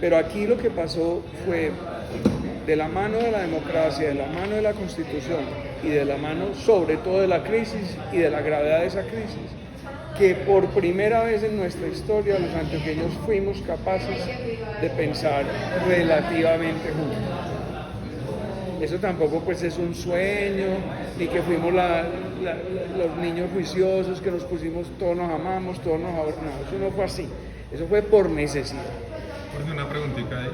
Pero aquí lo que pasó fue, de la mano de la democracia, de la mano de la Constitución y de la mano sobre todo de la crisis y de la gravedad de esa crisis, que por primera vez en nuestra historia los antioqueños fuimos capaces de pensar relativamente juntos. Eso tampoco pues es un sueño, ni que fuimos los niños juiciosos, que nos pusimos, todos nos amamos, todos nos ahorramos. No, eso no fue así, eso fue por necesidad. Jorge, una preguntita ahí.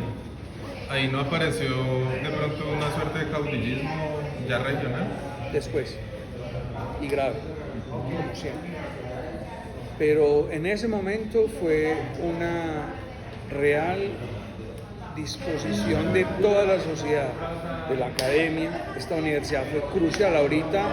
¿Ahí no apareció de pronto una suerte de caudillismo ya regional? Después, y grave, como siempre. Pero en ese momento fue una real disposición de toda la sociedad, de la academia. Esta universidad fue crucial. Ahorita,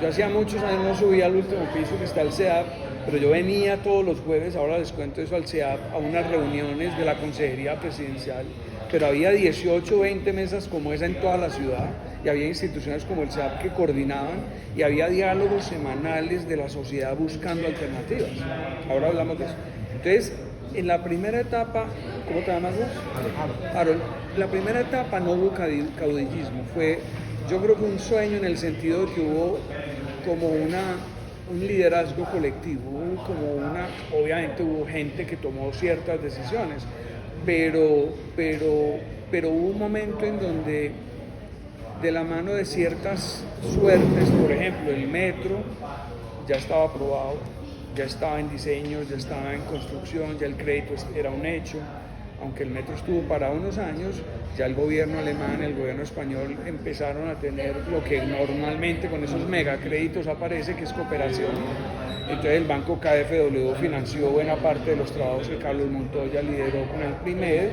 yo hacía muchos años no subía al último piso que está el CEAP, pero yo venía todos los jueves, ahora les cuento eso, al CEAP, a unas reuniones de la Consejería Presidencial, pero había 18, 20 mesas como esa en toda la ciudad, y había instituciones como el CEAP que coordinaban, y había diálogos semanales de la sociedad buscando alternativas. Ahora hablamos de eso. Entonces, en la primera etapa, ¿cómo te llamas vos? Harold. La primera etapa no hubo caudillismo, fue, yo creo que un sueño en el sentido de que hubo como un liderazgo colectivo, obviamente hubo gente que tomó ciertas decisiones, pero hubo un momento en donde, de la mano de ciertas suertes, por ejemplo, el metro ya estaba aprobado, ya estaba en diseño, ya estaba en construcción, ya el crédito era un hecho. Aunque el metro estuvo parado unos años, ya el gobierno alemán, el gobierno español empezaron a tener lo que normalmente con esos megacréditos aparece, que es cooperación. Entonces el banco KfW financió buena parte de los trabajos que Carlos Montoya lideró con el primer,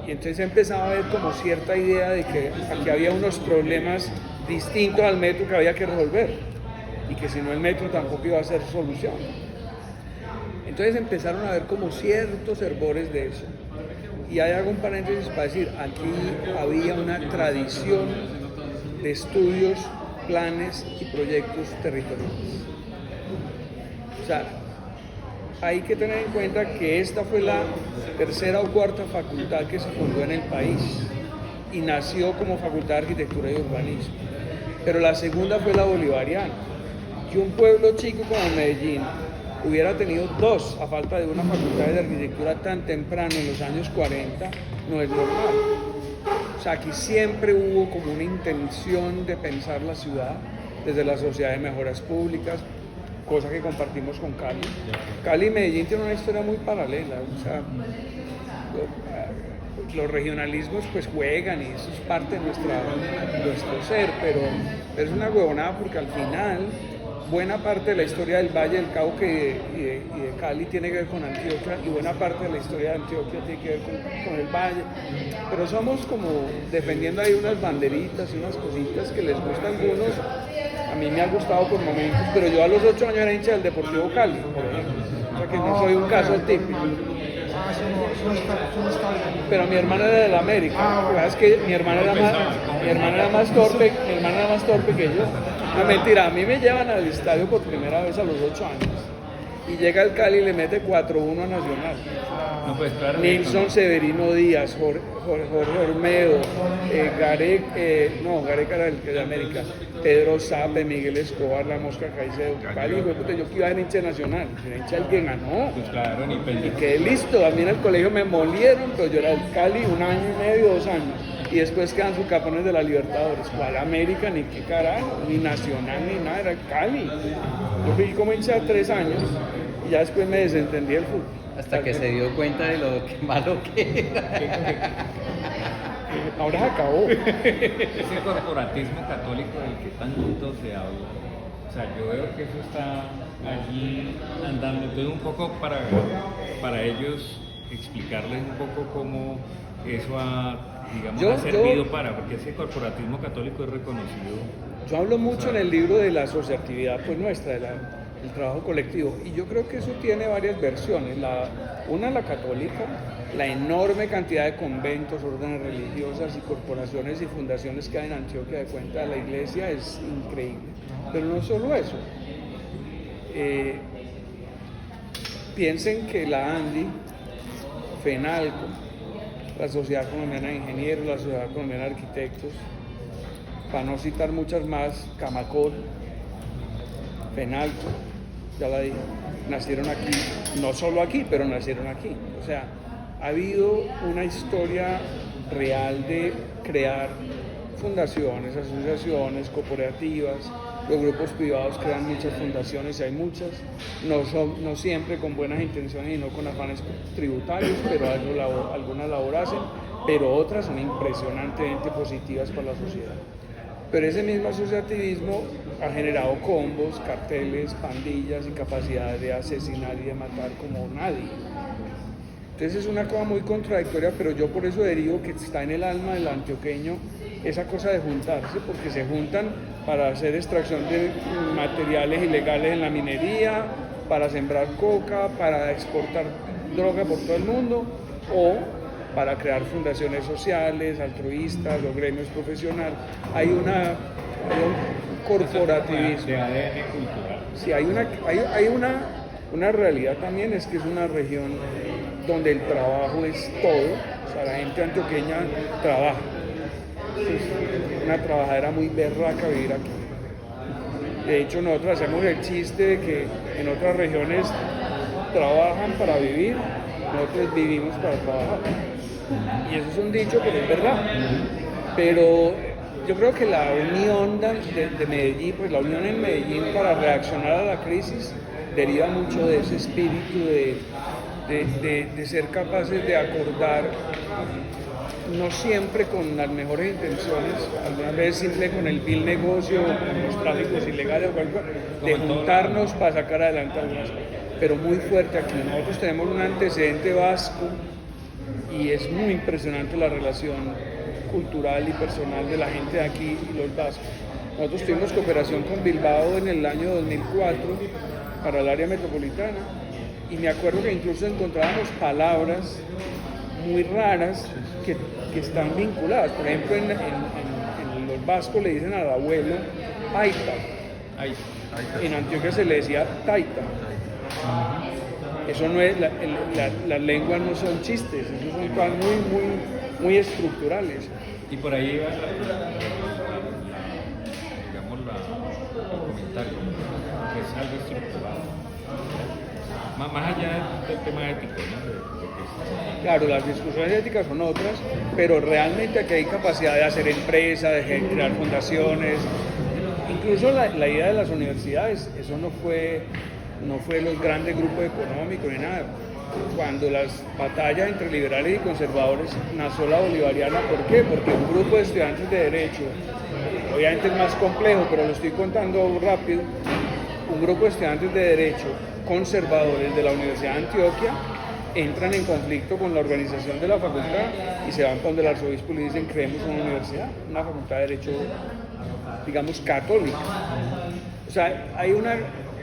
y entonces empezaba a ver como cierta idea de que aquí había unos problemas distintos al metro que había que resolver, y que si no el metro tampoco iba a ser solución. Entonces empezaron a ver como ciertos hervores de eso. Y ahí hago un paréntesis para decir, aquí había una tradición de estudios, planes y proyectos territoriales. O sea, hay que tener en cuenta que esta fue la tercera o cuarta facultad que se fundó en el país y nació como Facultad de Arquitectura y Urbanismo. Pero la segunda fue la bolivariana. Que un pueblo chico como Medellín hubiera tenido dos a falta de una facultad de arquitectura tan temprano en los años 40, no es normal. O sea, aquí siempre hubo como una intención de pensar la ciudad desde la Sociedad de Mejoras Públicas, cosa que compartimos con Cali. Cali y Medellín tienen una historia muy paralela, o sea, los regionalismos pues juegan y eso es parte de nuestro ser, pero es una huevonada porque al final buena parte de la historia del Valle del Cauca y de Cali tiene que ver con Antioquia, y buena parte de la historia de Antioquia tiene que ver con el Valle, pero somos como defendiendo ahí unas banderitas y unas cositas que les gustan a algunos. A mí me ha gustado por momentos, pero yo a los 8 años era hincha del Deportivo Cali, por ejemplo, o sea que no soy un caso típico. Pero mi hermana era del América. La verdad es que mi hermana era más torpe que yo. No, mentira, a mí me llevan al estadio por primera vez a los 8 años. Y llega el Cali y le mete 4-1 a Nacional. No, pues claro. Nilson Severino Díaz, Jorge Olmedo, Gareca era el que de América, Pedro Sape, Miguel Escobar, La Mosca Caicedo. Cali, yo que iba a ser hincha nacional, era hincha el que ganó. Pues claro, ni pendiente. Y quedé listo, a mí en el colegio me molieron, pero yo era el Cali 1 año y medio, 2 años. Y después quedan subcampeones de la Libertadores. ¿Cuál América? Ni qué carajo, ni Nacional, ni nada, era el Cali. Yo fui como hincha 3 años y ya después me desentendí del fútbol. Hasta que se dio cuenta de lo que malo que era. Ahora se acabó. Ese corporatismo católico del que tanto se habla, o sea, yo veo que eso está allí andando. Entonces un poco para ellos explicarles un poco cómo eso ha, digamos, ha servido porque ese corporatismo católico es reconocido. Yo hablo mucho en el libro de la asociatividad pues nuestra, del trabajo colectivo, y yo creo que eso tiene varias versiones. Una, la católica, la enorme cantidad de conventos, órdenes religiosas y corporaciones y fundaciones que hay en Antioquia de cuenta de la iglesia es increíble. Pero no solo eso. Piensen que la ANDI, FENALCO, la Sociedad Colombiana de Ingenieros, la Sociedad Colombiana de Arquitectos, para no citar muchas más, Camacol, Fenalco, ya la dije, nacieron aquí, no solo aquí, pero nacieron aquí. O sea, ha habido una historia real de crear fundaciones, asociaciones, cooperativas. Los grupos privados crean muchas fundaciones, y hay muchas, no siempre con buenas intenciones y no con afanes tributarios, pero algunas labor hacen, pero otras son impresionantemente positivas para la sociedad. Pero ese mismo asociativismo ha generado combos, carteles, pandillas y capacidad de asesinar y de matar como nadie. Entonces es una cosa muy contradictoria, pero yo por eso derivo que está en el alma del antioqueño esa cosa de juntarse, porque se juntan para hacer extracción de materiales ilegales en la minería, para sembrar coca, para exportar droga por todo el mundo, o para crear fundaciones sociales, altruistas, los gremios profesionales. Hay un corporativismo. De ADN cultural. Sí, hay una realidad también, es que es una región donde el trabajo es todo. O sea, la gente antioqueña trabaja. Es una trabajadera muy berraca vivir aquí. De hecho, nosotros hacemos el chiste de que en otras regiones trabajan para vivir, nosotros vivimos para trabajar. Y eso es un dicho, pero es verdad. Pero yo creo que la unión de Medellín, pues la unión en Medellín para reaccionar a la crisis deriva mucho de ese espíritu de ser capaces de acordar, no siempre con las mejores intenciones, algunas veces simple con el vil negocio, con los tráficos ilegales o cualquier, de juntarnos para sacar adelante algunas cosas, pero muy fuerte aquí. Nosotros tenemos un antecedente vasco y es muy impresionante la relación cultural y personal de la gente de aquí y los vascos. Nosotros tuvimos cooperación con Bilbao en el año 2004 para el área metropolitana y me acuerdo que incluso encontrábamos palabras muy raras que están vinculadas. Por ejemplo, en los vascos le dicen al abuelo Aita. En Antioquia se le decía Taita. Eso no es, las lenguas no son chistes, eso son cosas muy estructurales. Y por ahí va digamos, el comentario, que es algo estructurado. Más allá del tema ético, ¿no? Claro, las discusiones éticas son otras, pero realmente aquí hay capacidad de hacer empresas, de crear fundaciones. Incluso la idea de las universidades, eso no fue los grandes grupos económicos ni nada. Cuando las batallas entre liberales y conservadores nació la bolivariana, ¿por qué? Porque un grupo de estudiantes de Derecho, obviamente es más complejo, pero lo estoy contando rápido, un grupo de estudiantes de Derecho conservadores de la Universidad de Antioquia entran en conflicto con la organización de la facultad y se van para donde el arzobispo y le dicen creemos una universidad, una facultad de Derecho, digamos, católica. O sea, hay una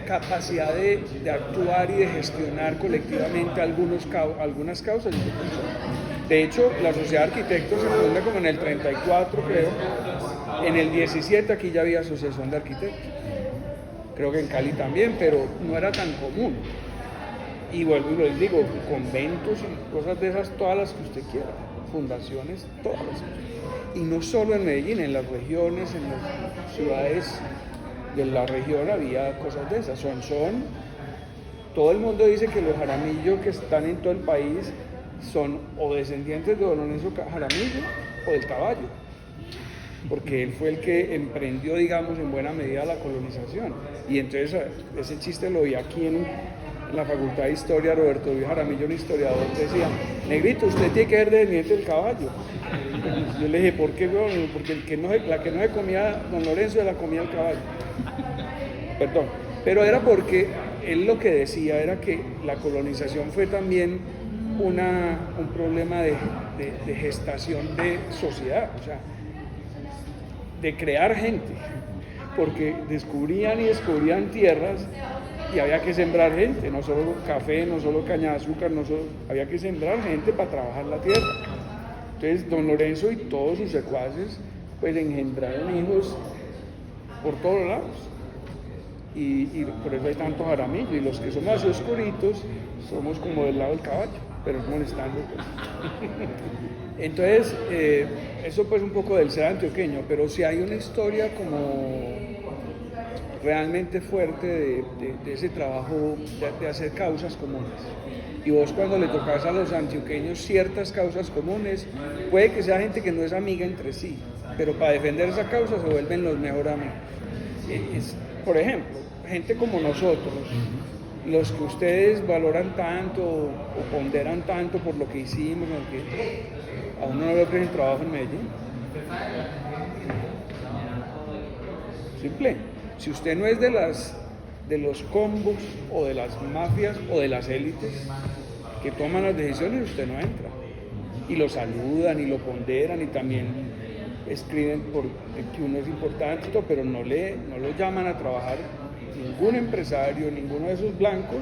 capacidad de actuar y de gestionar colectivamente algunas causas. De hecho, la Sociedad de Arquitectos se funda como en el 34, creo. En el 17 aquí ya había asociación de arquitectos. Creo que en Cali también, pero no era tan común. Y vuelvo y les digo, conventos y cosas de esas, todas las que usted quiera. Fundaciones, todas las que quiera. Y no solo en Medellín, en las regiones, en las ciudades de la región había cosas de esas. Todo el mundo dice que los Jaramillo que están en todo el país son o descendientes de don Lorenzo Jaramillo o del Caballo, porque él fue el que emprendió, digamos, en buena medida la colonización. Y entonces ese chiste lo vi aquí en la Facultad de Historia. Roberto Luis Jaramillo, un historiador, decía: negrito, usted tiene que ser descendiente del Caballo. Yo le dije: ¿por qué, weón? Porque la que no se comía don Lorenzo se la comía el Caballo. Perdón, pero era porque él lo que decía era que la colonización fue también un problema de gestación de sociedad, o sea, de crear gente, porque descubrían tierras y había que sembrar gente, no solo café, no solo caña de azúcar, había que sembrar gente para trabajar la tierra. Entonces don Lorenzo y todos sus secuaces pues engendraron hijos por todos lados. Y por eso hay tantos Jaramillo, y los que somos así oscuritos somos como del lado del Caballo. pero es molestando. Pues. Entonces, eso pues un poco del ser antioqueño, pero si hay una historia como realmente fuerte de ese trabajo de hacer causas comunes. Y vos cuando le tocas a los antioqueños ciertas causas comunes, puede que sea gente que no es amiga entre sí, pero para defender esa causa se vuelven los mejores amigos. Por ejemplo, gente como nosotros, los que ustedes valoran tanto o ponderan tanto por lo que hicimos, a uno no le ofrecen trabajo en Medellín. Simple. Si usted no es de los combos o de las mafias o de las élites que toman las decisiones, usted no entra. Y lo saludan y lo ponderan y también escriben por que uno es importante, pero no lo llaman a trabajar. Ningún empresario, ninguno de esos blancos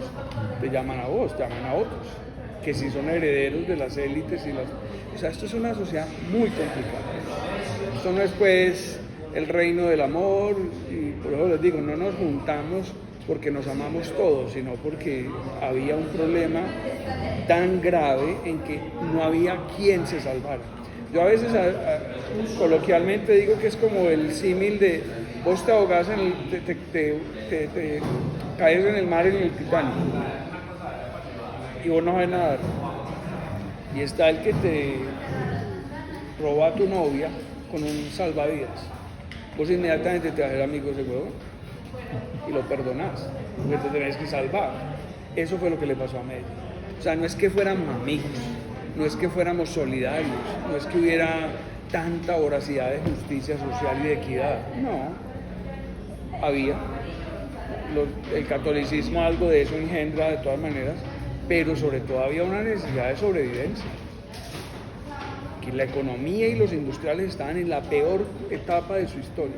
te llaman a vos, llaman a otros, que sí son herederos de las élites o sea, esto es una sociedad muy complicada. Esto no es pues el reino del amor, y por eso les digo, no nos juntamos porque nos amamos todos, sino porque había un problema tan grave en que no había quien se salvara. Yo a veces coloquialmente digo que es como el símil de vos te ahogás te caes en el mar en el Titanic y vos no sabes nadar. Y está el que te roba a tu novia con un salvavidas. Vos inmediatamente te vas a hacer amigo de ese huevón y lo perdonás, porque te tenés que salvar. Eso fue lo que le pasó a Medellín. O sea, no es que fuéramos amigos, no es que fuéramos solidarios, no es que hubiera tanta voracidad de justicia social y de equidad. No, había. El catolicismo algo de eso engendra de todas maneras, pero sobre todo había una necesidad de sobrevivencia. Que la economía y los industriales estaban en la peor etapa de su historia.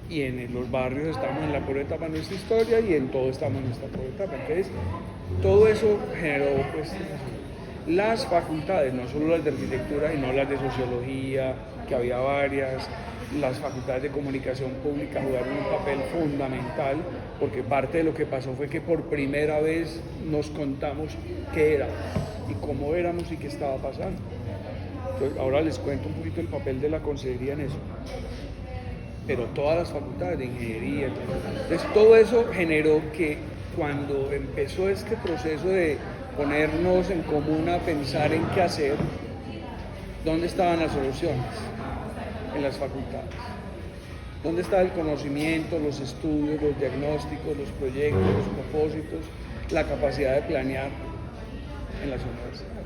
Y en los barrios estamos en la peor etapa de nuestra historia y en todo estamos en esta peor etapa. Entonces, todo eso generó pues, las facultades, no solo las de arquitectura, sino las de sociología, que había varias, las facultades de comunicación pública jugaron un papel fundamental, porque parte de lo que pasó fue que por primera vez nos contamos qué éramos y cómo éramos y qué estaba pasando. Entonces, ahora les cuento un poquito el papel de la consejería en eso. Pero todas las facultades de ingeniería, entonces todo eso generó que cuando empezó este proceso de ponernos en común a pensar en qué hacer, ¿dónde estaban las soluciones? En las facultades. ¿Dónde estaba el conocimiento, los estudios, los diagnósticos, los proyectos, los propósitos, la capacidad de planear en las universidades?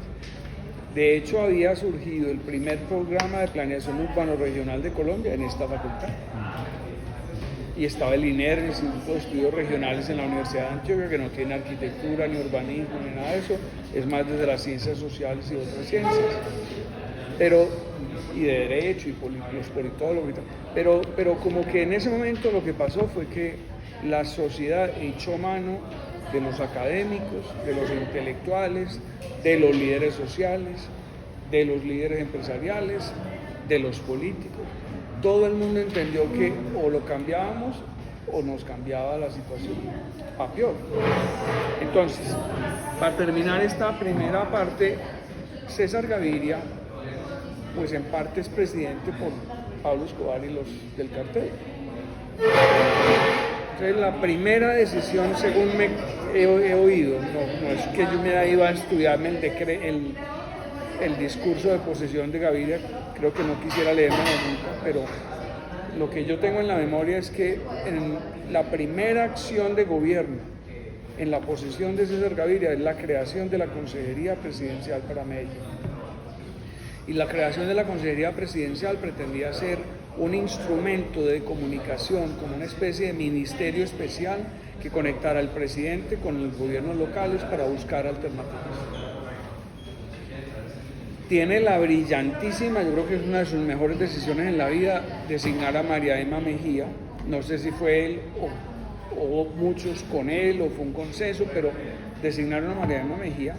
De hecho, había surgido el primer programa de planeación urbano-regional de Colombia en esta facultad. Y estaba el INER, el Instituto de Estudios Regionales en la Universidad de Antioquia, que no tiene arquitectura, ni urbanismo, ni nada de eso, es más desde las ciencias sociales y otras ciencias. Y de derecho, y los politólogos y tal. Pero como que en ese momento lo que pasó fue que la sociedad echó mano de los académicos, de los intelectuales, de los líderes sociales, de los líderes empresariales, de los políticos. Todo el mundo entendió que o lo cambiábamos o nos cambiaba la situación a peor. Entonces, para terminar esta primera parte, César Gaviria, pues en parte es presidente por Pablo Escobar y los del cartel. Entonces, la primera decisión, según he oído, no es que yo me iba a estudiarme el discurso de posesión de Gaviria, creo que no quisiera leerlo nunca, pero lo que yo tengo en la memoria es que en la primera acción de gobierno en la posesión de César Gaviria es la creación de la Consejería Presidencial para Medellín. Y la creación de la Consejería Presidencial pretendía ser un instrumento de comunicación, como una especie de ministerio especial que conectara al presidente con los gobiernos locales para buscar alternativas. Tiene la brillantísima, yo creo que es una de sus mejores decisiones en la vida, designar a María Emma Mejía. No sé si fue él o muchos con él o fue un consenso, pero designaron a María Emma Mejía.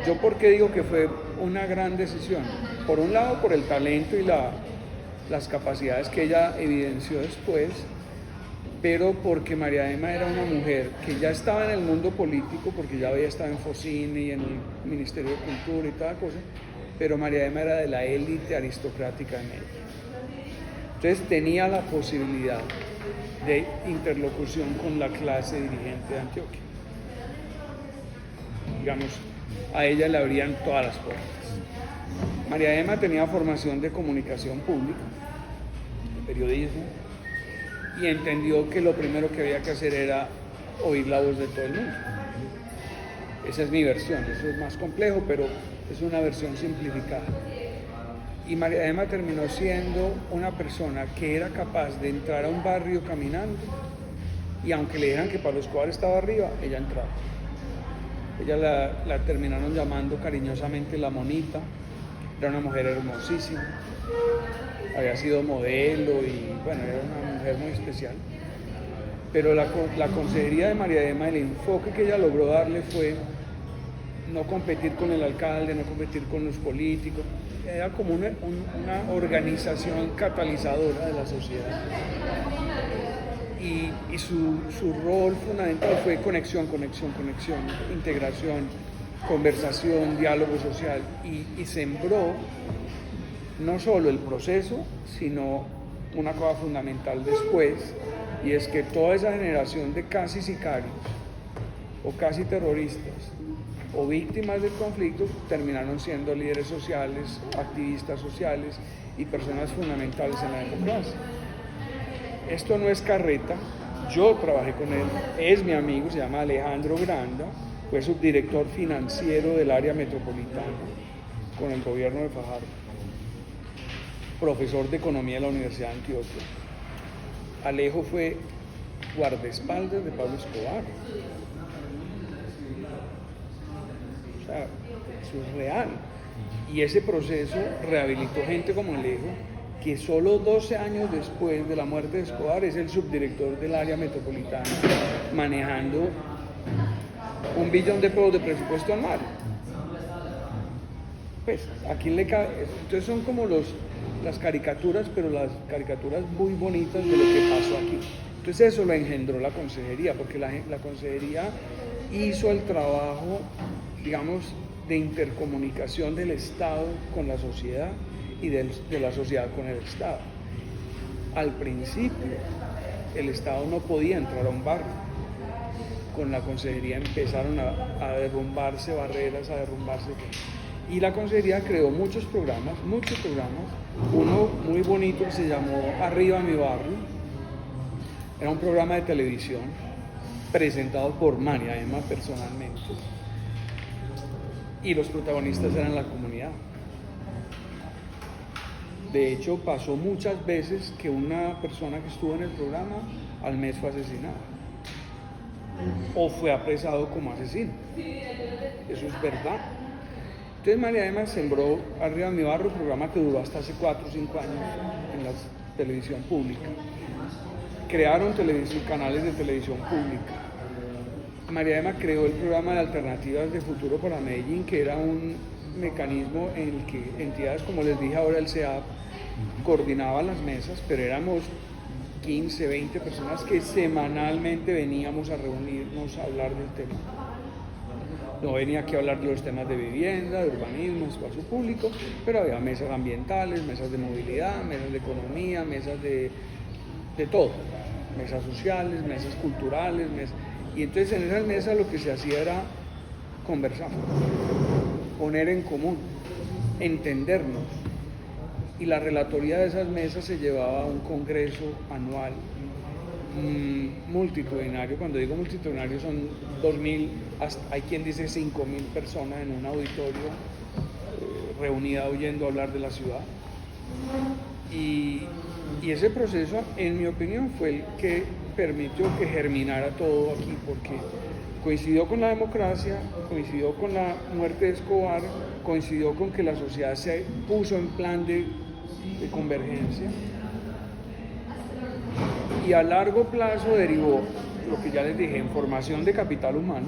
¿Yo por qué digo que fue una gran decisión? Por un lado, por el talento y las capacidades que ella evidenció después, pero porque María Emma era una mujer que ya estaba en el mundo político, porque ya había estado en Focine y en el Ministerio de Cultura y toda cosa, pero María Emma era de la élite aristocrática de Medellín. Entonces tenía la posibilidad de interlocución con la clase dirigente de Antioquia. Digamos, a ella le abrían todas las puertas. María Emma tenía formación de comunicación pública, de periodismo, y entendió que lo primero que había que hacer era oír la voz de todo el mundo. Esa es mi versión, eso es más complejo, pero es una versión simplificada. Y María Emma terminó siendo una persona que era capaz de entrar a un barrio caminando, y aunque le dijeran que Pablo Escobar estaba arriba, ella entraba. Ella la terminaron llamando cariñosamente la Monita. Era una mujer hermosísima, había sido modelo y bueno, era una mujer muy especial. Pero la consejería de María Emma, el enfoque que ella logró darle fue no competir con el alcalde, no competir con los políticos. Era como una organización catalizadora de la sociedad. Y su rol fundamental fue conexión, integración, conversación, diálogo social, y sembró no solo el proceso, sino una cosa fundamental después, y es que toda esa generación de casi sicarios o casi terroristas o víctimas del conflicto terminaron siendo líderes sociales, activistas sociales y personas fundamentales en la democracia. Esto no es carreta, yo trabajé con él, es mi amigo, se llama Alejandro Granda, fue subdirector financiero del área metropolitana con el gobierno de Fajardo, profesor de economía de la Universidad de Antioquia. Alejo fue guardaespaldas de Pablo Escobar. O sea, eso es real. Y ese proceso rehabilitó gente como Alejo, que solo 12 años después de la muerte de Escobar es el subdirector del área metropolitana, manejando $1 billón de presupuesto anual. Pues, ¿a quién le cabe? Entonces son como las caricaturas, pero las caricaturas muy bonitas de lo que pasó aquí. Entonces eso lo engendró la consejería, porque la consejería hizo el trabajo, digamos, de intercomunicación del Estado con la sociedad y de la sociedad con el Estado. Al principio, el Estado no podía entrar a un barrio. Con la consejería empezaron a derrumbarse barreras, a derrumbarse. Y la consejería creó muchos programas, uno muy bonito que se llamó Arriba mi barrio. Era un programa de televisión presentado por María Emma personalmente. Y los protagonistas eran la comunidad. De hecho, pasó muchas veces que una persona que estuvo en el programa al mes fue asesinada o fue apresado como asesino. Eso es verdad. Entonces María Emma sembró Arriba mi barrio, un programa que duró hasta hace 4 o 5 años en la televisión pública. Crearon canales de televisión pública. María Emma creó el programa de alternativas de futuro para Medellín, que era un mecanismo en el que entidades, como les dije ahora, el CEAP, coordinaban las mesas, pero éramos 15, 20 personas que semanalmente veníamos a reunirnos a hablar del tema. No venía aquí a hablar de los temas de vivienda, de urbanismo, espacio público, pero había mesas ambientales, mesas de movilidad, mesas de economía, mesas de todo, mesas sociales, mesas culturales, y entonces en esas mesas lo que se hacía era conversar, poner en común, entendernos, y la relatoría de esas mesas se llevaba a un congreso anual multitudinario. Cuando digo multitudinario son 2.000, hay quien dice 5.000 personas en un auditorio reunida oyendo hablar de la ciudad. Y ese proceso, en mi opinión, fue el que permitió que germinara todo aquí, porque coincidió con la democracia, coincidió con la muerte de Escobar, coincidió con que la sociedad se puso en plan de convergencia, y a largo plazo derivó lo que ya les dije en formación de capital humano.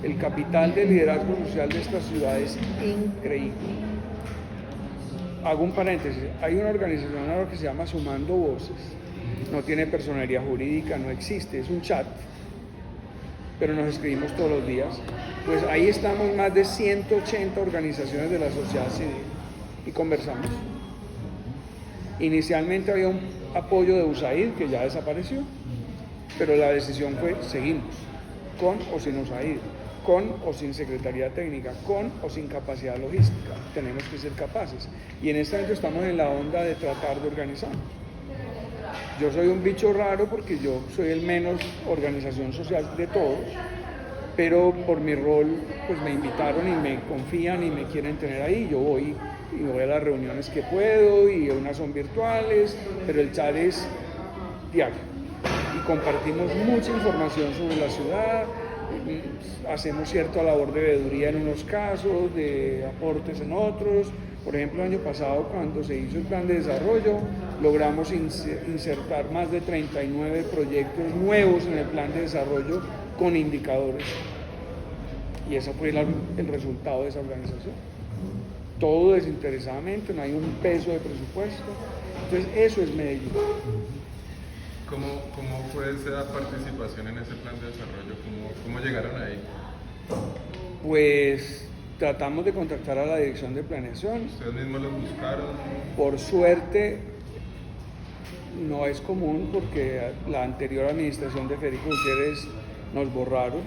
El capital de liderazgo social de esta ciudad es increíble. Hago un paréntesis, hay una organización ahora que se llama Sumando Voces, no tiene personalidad jurídica, no existe, es un chat, pero nos escribimos todos los días. Pues ahí estamos más de 180 organizaciones de la sociedad civil y conversamos. Inicialmente había un apoyo de USAID que ya desapareció, pero la decisión fue seguimos, con o sin USAID, con o sin Secretaría Técnica, con o sin capacidad logística, tenemos que ser capaces. Y en este momento estamos en la onda de tratar de organizarnos. Yo soy un bicho raro porque yo soy el menos organización social de todos, pero por mi rol pues me invitaron y me confían y me quieren tener ahí. Yo voy y voy a las reuniones que puedo y unas son virtuales, pero el chat es diario y compartimos mucha información sobre la ciudad, hacemos cierta labor de veeduría en unos casos, de aportes en otros. Por ejemplo, el año pasado, cuando se hizo el plan de desarrollo, logramos insertar más de 39 proyectos nuevos en el plan de desarrollo con indicadores. Y ese fue el resultado de esa organización. Todo desinteresadamente, no hay un peso de presupuesto. Entonces, eso es Medellín. ¿Cómo fue esa participación en ese plan de desarrollo? ¿Cómo llegaron ahí? Pues tratamos de contactar a la dirección de planeación. ¿Ustedes mismos los buscaron? Por suerte, no es común porque la anterior administración de Federico Gutiérrez nos borraron.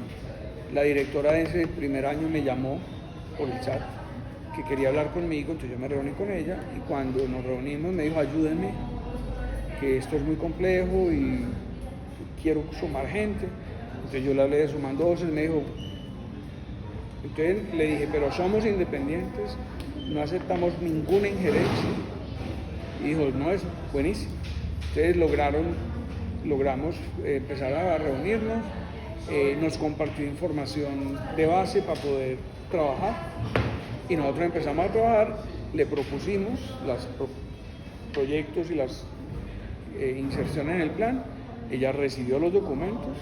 La directora de ese primer año me llamó por el chat que quería hablar conmigo, entonces yo me reuní con ella y cuando nos reunimos me dijo ayúdenme, que esto es muy complejo y quiero sumar gente. Entonces yo le hablé de sumando voces, me dijo, entonces le dije, pero somos independientes, no aceptamos ninguna injerencia. Y dijo, no, es buenísimo. Entonces logramos empezar a reunirnos, nos compartió información de base para poder trabajar y nosotros empezamos a trabajar, le propusimos los proyectos y las inserciones en el plan, ella recibió los documentos,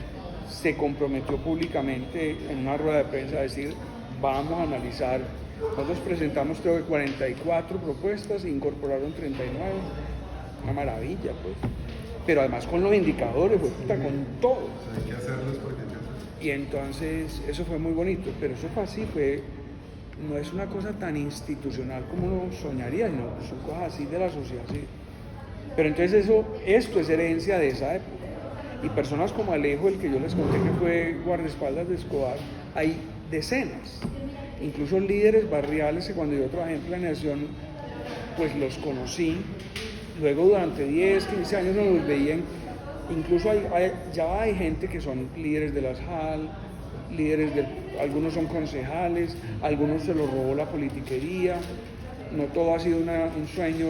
se comprometió públicamente en una rueda de prensa a decir, vamos a analizar. Nosotros presentamos creo que 44 propuestas, incorporaron 39, una maravilla pues, pero además con los indicadores, pues, con todo. Hay que hacerlos porque Y entonces eso fue muy bonito, pero eso fue así, no es una cosa tan institucional como uno soñaría, sino son cosas así de la sociedad civil. Pero entonces esto es herencia de esa época. Y personas como Alejo, el que yo les conté que fue guardaespaldas de Escobar, hay decenas. Incluso líderes barriales que cuando yo trabajé en planeación, pues los conocí. Luego durante 10, 15 años no los veía. Incluso ya hay gente que son líderes de las JAL, algunos son concejales, algunos se los robó la politiquería. No todo ha sido un sueño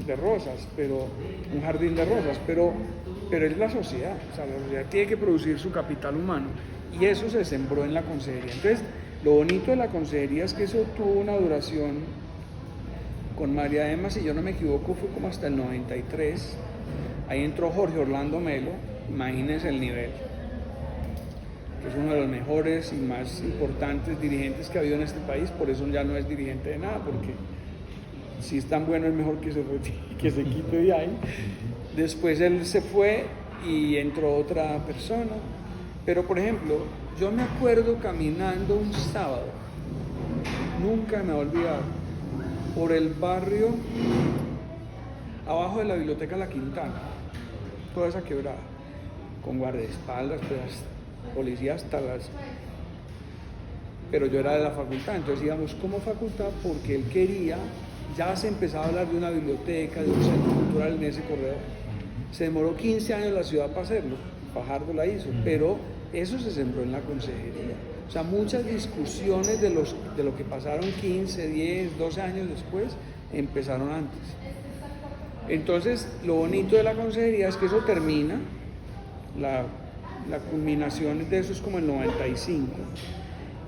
de rosas, pero un jardín de rosas, pero es la sociedad. O sea, la sociedad tiene que producir su capital humano y eso se sembró en la consejería. Entonces, lo bonito de la consejería es que eso tuvo una duración con María Emma, si yo no me equivoco, fue como hasta el 93. Ahí entró Jorge Orlando Melo, imagínense el nivel, que es uno de los mejores y más importantes dirigentes que ha habido en este país, por eso ya no es dirigente de nada, porque si es tan bueno es mejor que se quite de ahí. Después él se fue y entró otra persona, pero por ejemplo, yo me acuerdo caminando un sábado, nunca me voy a olvidar, por el barrio abajo de la biblioteca La Quintana, toda esa quebrada, con guardaespaldas, pues, policías hasta pero yo era de la facultad, entonces íbamos como facultad porque él quería, ya se empezaba a hablar de una biblioteca, de un centro cultural en ese corredor. Se demoró 15 años la ciudad para hacerlo, Fajardo la hizo, pero eso se sembró en la consejería. O sea, muchas discusiones de lo que pasaron 15, 10, 12 años después, empezaron antes. Entonces, lo bonito de la consejería es que eso termina, la culminación de eso es como el 95,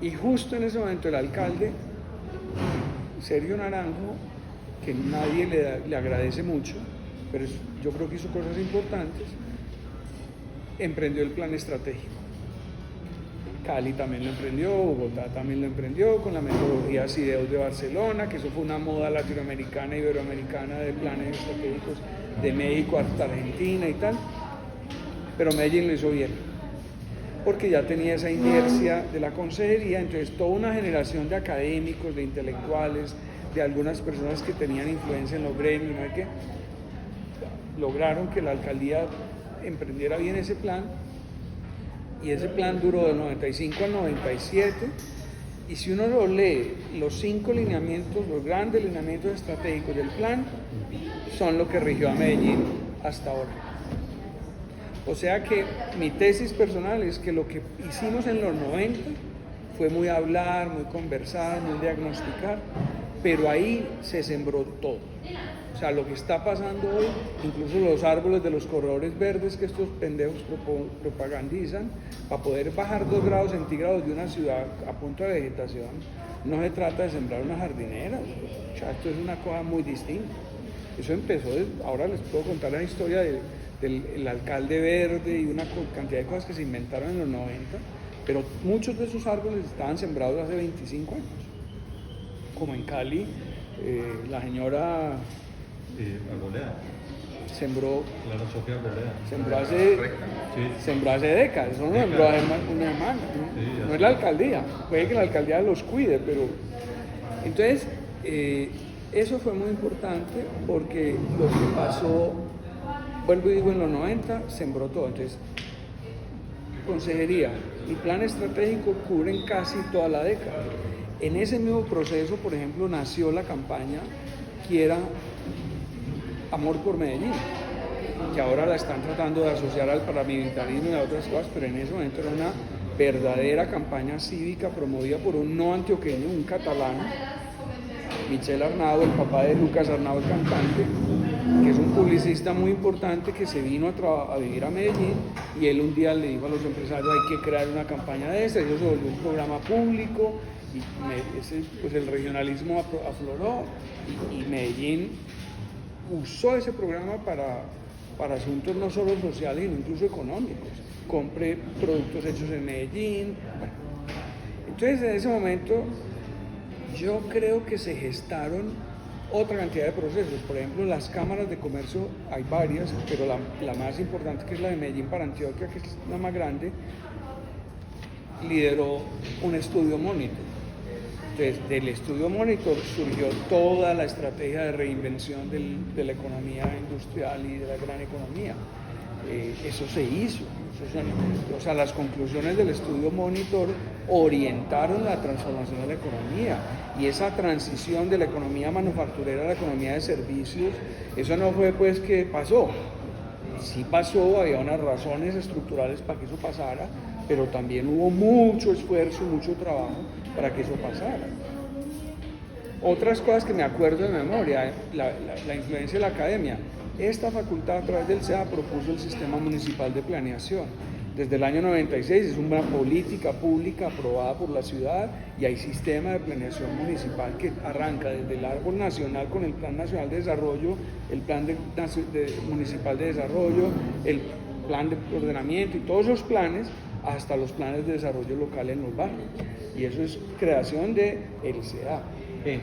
y justo en ese momento el alcalde, Sergio Naranjo, que nadie le agradece mucho, pero yo creo que hizo cosas importantes, emprendió el plan estratégico. Cali también lo emprendió, Bogotá también lo emprendió con la metodología CIDEOS de Barcelona, que eso fue una moda latinoamericana, iberoamericana de planes estratégicos de México hasta Argentina y tal, pero Medellín lo hizo bien, porque ya tenía esa inercia de la consejería, entonces toda una generación de académicos, de intelectuales, de algunas personas que tenían influencia en los gremios, ¿no? Que lograron que la alcaldía emprendiera bien ese plan, y ese plan duró del 95 al 97, y si uno lo lee, los 5 lineamientos, los grandes lineamientos estratégicos del plan, son lo que rigió a Medellín hasta ahora. O sea que mi tesis personal es que lo que hicimos en los 90 fue muy hablar, muy conversar, muy diagnosticar, pero ahí se sembró todo. O sea, lo que está pasando hoy, incluso los árboles de los corredores verdes que estos pendejos propagandizan, para poder bajar 2 grados centígrados de una ciudad a punto de vegetación, no se trata de sembrar una jardinera. O sea, esto es una cosa muy distinta. Eso empezó, ahora les puedo contar la historia del alcalde verde y una cantidad de cosas que se inventaron en los 90, pero muchos de esos árboles estaban sembrados hace 25 años. Como en Cali, la señora Arboleda. sembró Sofía Arboleda. sembró hace décadas, eso no sembró hace una semana, ¿no? No es la alcaldía, puede que la alcaldía los cuide, pero entonces eso fue muy importante porque lo que pasó, vuelvo y digo, en los 90 sembró todo. Entonces, consejería y plan estratégico cubren casi toda la década. En ese mismo proceso, por ejemplo, nació la campaña Quiera Amor por Medellín, que ahora la están tratando de asociar al paramilitarismo y a otras cosas, pero en ese momento era una verdadera campaña cívica promovida por un no antioqueño, un catalán, Michel Arnau, el papá de Lucas Arnau, el cantante, que es un publicista muy importante que se vino a vivir a Medellín, y él un día le dijo a los empresarios: hay que crear una campaña de esta, y eso se volvió un programa público, y pues el regionalismo afloró, y Medellín usó ese programa para asuntos no solo sociales, sino incluso económicos. Compré productos hechos en Medellín. Bueno, entonces en ese momento yo creo que se gestaron otra cantidad de procesos. Por ejemplo, las cámaras de comercio, hay varias, pero la más importante, que es la de Medellín para Antioquia, que es la más grande, lideró un estudio Monitor. Entonces, del estudio Monitor surgió toda la estrategia de reinvención de la economía industrial y de la gran economía. Eso se hizo. O sea, las conclusiones del estudio Monitor orientaron la transformación de la economía, y esa transición de la economía manufacturera a la economía de servicios, eso no fue pues que pasó. Sí pasó, había unas razones estructurales para que eso pasara, pero también hubo mucho esfuerzo, mucho trabajo para que eso pasara. Otras cosas que me acuerdo de memoria, la influencia de la academia. Esta facultad, a través del SEA, propuso el sistema municipal de planeación. Desde el año 96 es una política pública aprobada por la ciudad, y hay sistema de planeación municipal que arranca desde el árbol nacional con el Plan Nacional de Desarrollo, el Plan Municipal de Desarrollo, el Plan de Ordenamiento y todos esos planes, hasta los planes de desarrollo local en los barrios. Y eso es creación del SEA.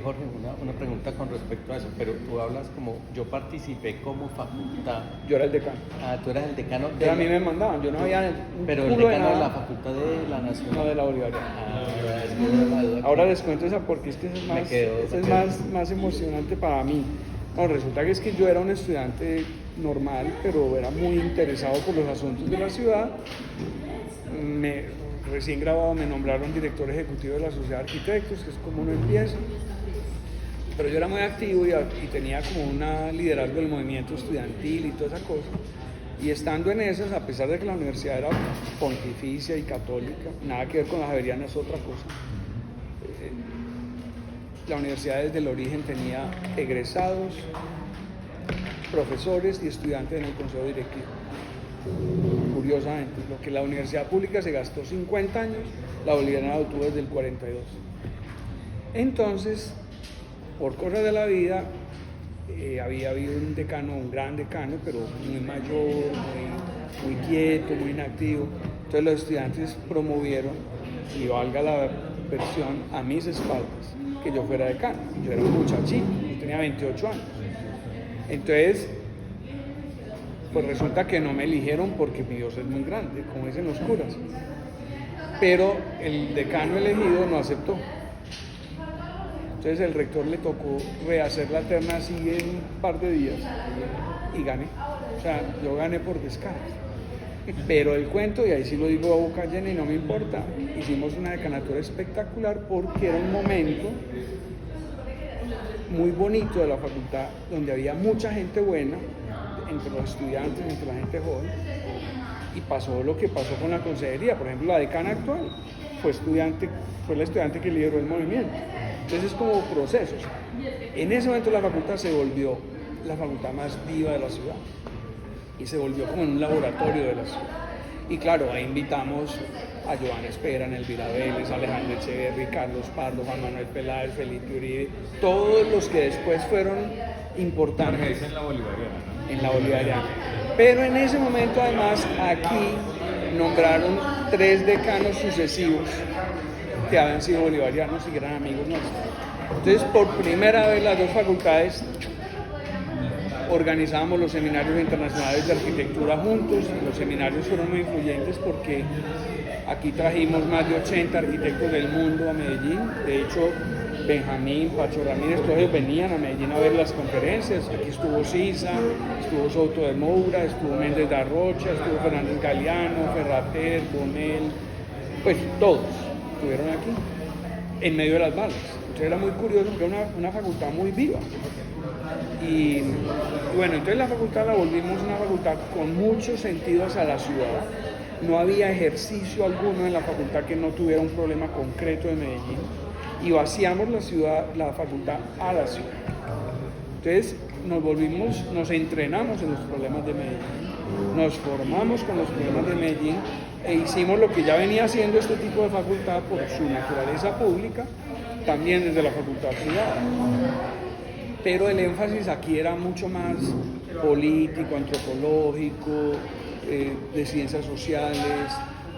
Jorge, una pregunta con respecto a eso, pero tú hablas como yo participé como facultad. Yo era el decano. Ah, tú eras el decano. Pero a mí me mandaban, yo no había pero el decano de la facultad de la Nacional. No, de la Bolivariana. Ah, ahora les cuento esa porque es que es más emocionante para mí. No, resulta que es que yo era un estudiante normal, pero era muy interesado por los asuntos de la ciudad. Recién graduado me nombraron director ejecutivo de la Sociedad de Arquitectos, que es como uno empieza. Pero yo era muy activo y tenía como un liderazgo del movimiento estudiantil y toda esa cosa. Y estando en esas, a pesar de que la universidad era pontificia y católica, nada que ver con la Javeriana, es otra cosa. La universidad desde el origen tenía egresados, profesores y estudiantes en el consejo directivo. Curiosamente, lo que la universidad pública se gastó 50 años, la Bolivariana lo tuvo desde el 42. Entonces, por cosas de la vida, había habido un decano, un gran decano, pero muy mayor, muy quieto, muy inactivo. Entonces los estudiantes promovieron y valga la versión, a mis espaldas, que yo fuera decano. Yo era un muchachito, yo tenía 28 años. Entonces, pues resulta que no me eligieron porque mi Dios es muy grande, como dicen los curas. Pero el decano elegido no aceptó. Entonces el rector le tocó rehacer la terna así en un par de días y gané. O sea, yo gané por descarte. Pero el cuento, y ahí sí lo digo a boca llena y no me importa, hicimos una decanatura espectacular porque era un momento muy bonito de la facultad donde había mucha gente buena, entre los estudiantes, entre la gente joven, y pasó lo que pasó con la consejería. Por ejemplo, la decana actual fue la estudiante que lideró el movimiento. Entonces es como procesos. En ese momento la facultad se volvió la facultad más viva de la ciudad y se volvió como un laboratorio de la ciudad. Y claro, ahí invitamos a Joan Espera, Elvira Vélez, Alejandro Echeverri, Carlos Pardo, Juan Manuel Peláez, Felipe Uribe, todos los que después fueron importantes. Es en la bolivariana, ¿no? En la bolivariana. Pero en ese momento además aquí nombraron 3 decanos sucesivos que habían sido bolivarianos y que eran amigos nuestros. Entonces por primera vez las dos facultades organizábamos los seminarios internacionales de arquitectura juntos. Los seminarios fueron muy influyentes porque aquí trajimos más de 80 arquitectos del mundo a Medellín. De hecho, Benjamín, Pacho Ramírez, todos ellos venían a Medellín a ver las conferencias. Aquí estuvo Sisa, estuvo Soto de Moura, estuvo Méndez de Arrocha, estuvo Fernández Galeano, Ferrater, Bonel, pues todos estuvieron aquí, en medio de las balas. Entonces era muy curioso porque era una facultad muy viva. Y bueno, entonces la facultad la volvimos una facultad con mucho sentido hacia la ciudad. No había ejercicio alguno en la facultad que no tuviera un problema concreto de Medellín. Y vaciamos la facultad a la ciudad. Entonces nos entrenamos en los problemas de Medellín, nos formamos con los problemas de Medellín e hicimos lo que ya venía haciendo este tipo de facultad por su naturaleza pública, también desde la facultad privada. Pero el énfasis aquí era mucho más político, antropológico, de ciencias sociales,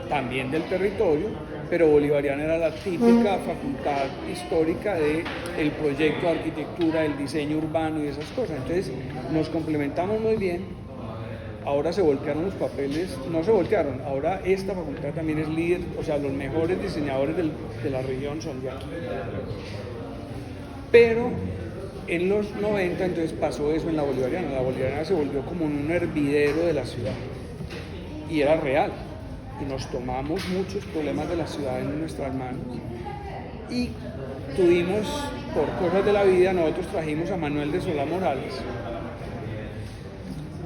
también del territorio, pero bolivariana era la típica facultad histórica del proyecto de arquitectura, el diseño urbano y esas cosas. Entonces nos complementamos muy bien. Ahora se voltearon los papeles, no se voltearon, ahora esta facultad también es líder, o sea, los mejores diseñadores de la región son de aquí. Pero en los 90 entonces pasó eso en la bolivariana se volvió como un hervidero de la ciudad y era real. Y nos tomamos muchos problemas de la ciudad en nuestras manos y tuvimos, por cosas de la vida, nosotros trajimos a Manuel de Solá Morales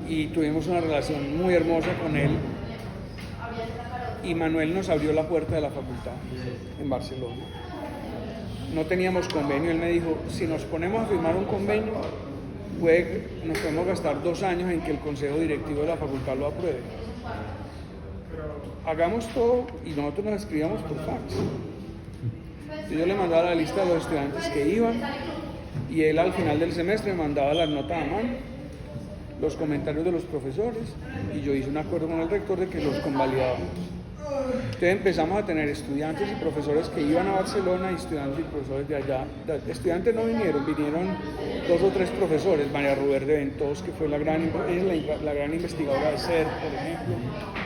y tuvimos una relación muy hermosa con él y Manuel nos abrió la puerta de la facultad en Barcelona. No teníamos convenio, él me dijo, si nos ponemos a firmar un convenio, nos podemos gastar 2 años en que el consejo directivo de la facultad lo apruebe. Hagamos todo y nosotros nos escribíamos por fax. Yo le mandaba la lista de los estudiantes que iban y él al final del semestre me mandaba las notas a mano, los comentarios de los profesores y yo hice un acuerdo con el rector de que los convalidábamos. Entonces empezamos a tener estudiantes y profesores que iban a Barcelona y estudiantes y profesores de allá. Estudiantes no vinieron 2 o 3 profesores, María Ruber de Ventos, que fue la gran investigadora de CERP, por ejemplo.